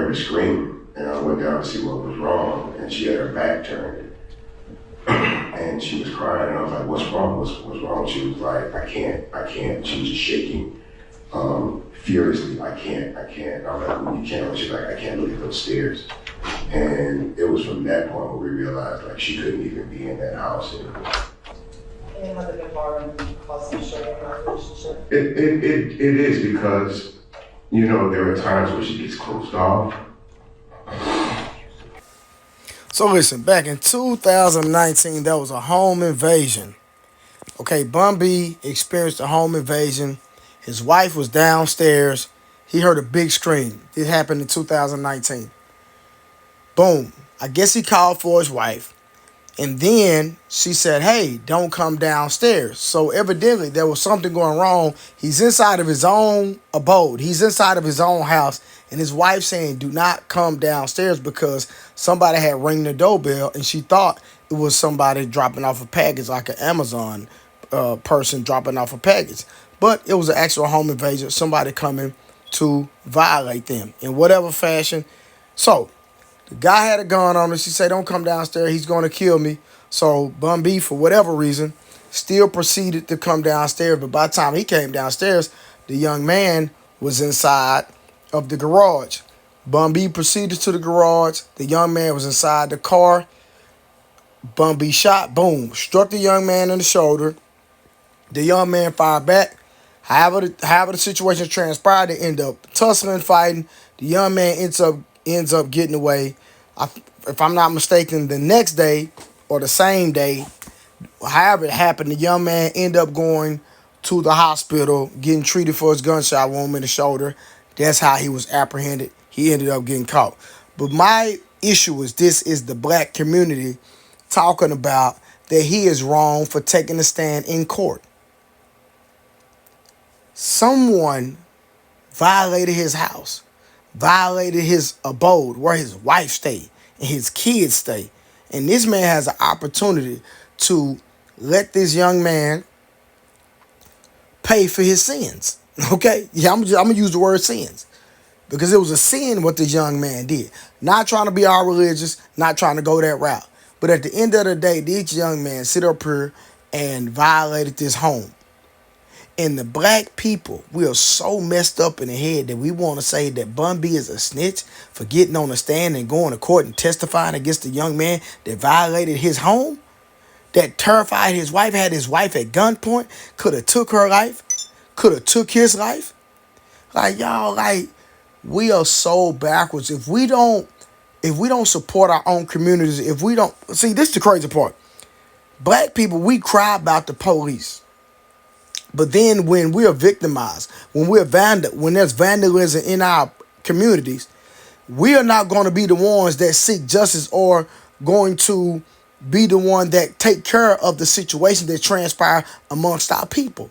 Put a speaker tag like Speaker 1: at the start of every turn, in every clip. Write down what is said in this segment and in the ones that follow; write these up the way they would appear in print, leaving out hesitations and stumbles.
Speaker 1: heard her scream, and I went down to see what was wrong, and she had her back turned, and she was crying, and I was like, what's wrong? What's wrong? She was like, I can't. She was just shaking furiously. I can't. I was like, well, you can't. She's like, I can't look at those stairs. And it was from that point where we realized like she couldn't even be in that house anymore.
Speaker 2: And has it been hard on causing strain in our relationship?
Speaker 1: It is because, you know, there are times where she gets closed off.
Speaker 3: So listen, back in 2019, there was a home invasion. Okay, Bun B experienced a home invasion. His wife was downstairs. He heard a big scream. It happened in 2019. Boom. I guess he called for his wife. And then she said, hey, don't come downstairs. So evidently there was something going wrong. He's inside of his own abode. He's inside of his own house. And his wife saying, do not come downstairs because somebody had ring the doorbell. And she thought it was somebody dropping off a package, like an Amazon person dropping off a package. But it was an actual home invasion. Somebody coming to violate them in whatever fashion. So the guy had a gun on him. She said, don't come downstairs. He's going to kill me. So Bun B, for whatever reason, still proceeded to come downstairs. But by the time he came downstairs, the young man was inside of the garage. Bun B proceeded to the garage. The young man was inside the car. Bun B shot, boom, struck the young man in the shoulder. The young man fired back. However the situation transpired, they end up tussling, fighting. The young man ends up getting away. If I'm not mistaken, the next day or the same day, however it happened, the young man ended up going to the hospital, getting treated for his gunshot wound in the shoulder. That's how he was apprehended. He ended up getting caught. But my issue is this is the black community talking about that he is wrong for taking a stand in court. Someone violated his house, violated his abode where his wife stayed and his kids stay. And this man has an opportunity to let this young man pay for his sins. Okay? Yeah, I'm going to use the word sins. Because it was a sin what this young man did. Not trying to be all religious, not trying to go that route. But at the end of the day, this young man sit up here and violated this home. And the black people, we are so messed up in the head that we want to say that Bun B is a snitch for getting on the stand and going to court and testifying against the young man that violated his home, that terrified his wife, had his wife at gunpoint, could have took her life, could have took his life. Like, y'all, like, we are so backwards. If we don't support our own communities, if we don't, see, this is the crazy part. Black people, we cry about the police. But then when we are victimized, when there's vandalism in our communities, we are not going to be the ones that seek justice or going to be the one that take care of the situation that transpire amongst our people.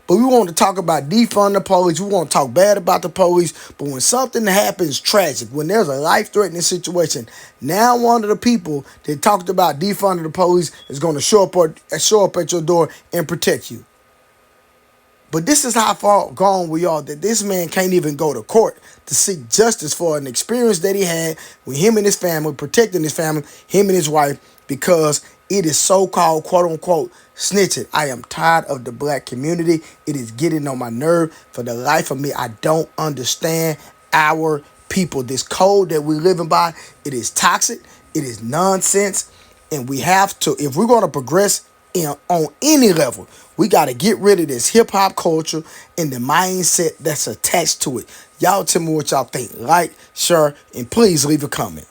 Speaker 3: But we want to talk about defund the police. We want to talk bad about the police. But when something happens tragic, when there's a life-threatening situation, now one of the people that talked about defunding the police is going to show up at your door and protect you. But this is how far gone we are, that this man can't even go to court to seek justice for an experience that he had with him and his family, protecting his family, him and his wife, because it is so-called, quote-unquote, snitching. I am tired of the black community. It is getting on my nerve. For the life of me, I don't understand our people. This code that we're living by, it is toxic. It is nonsense. And we have to, if we're going to progress on any level, we got to get rid of this hip-hop culture and the mindset that's attached to it. Y'all tell me what y'all think. Like, share, and please leave a comment.